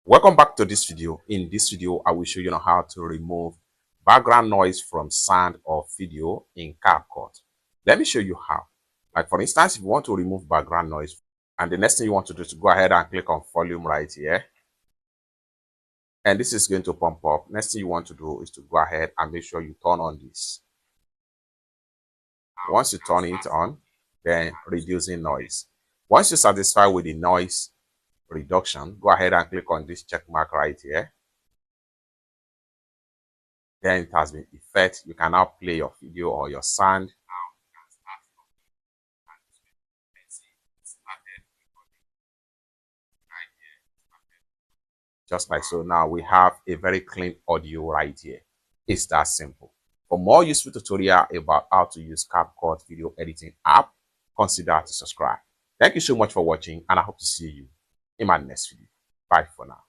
Welcome back to this video. In this video, I will show you how to remove background noise from sound or video in CapCut. Let me show you how. Like for instance, if you want to remove background noise, and the next thing you want to do is to go ahead and click on volume right here. And this is going to pump up. Next thing you want to do is to go ahead and make sure you turn on this. Once you turn it on, then reducing noise. Once you're satisfied with the noise reduction, go ahead and click on this check mark right here. Then it has been effect. You can now play your video or your sound. Just like so. Now we have a very clean audio right here. It's that simple. For more useful tutorial about how to use CapCut video editing app, consider to subscribe. Thank you so much for watching, and I hope to see you in my next video. Bye for now.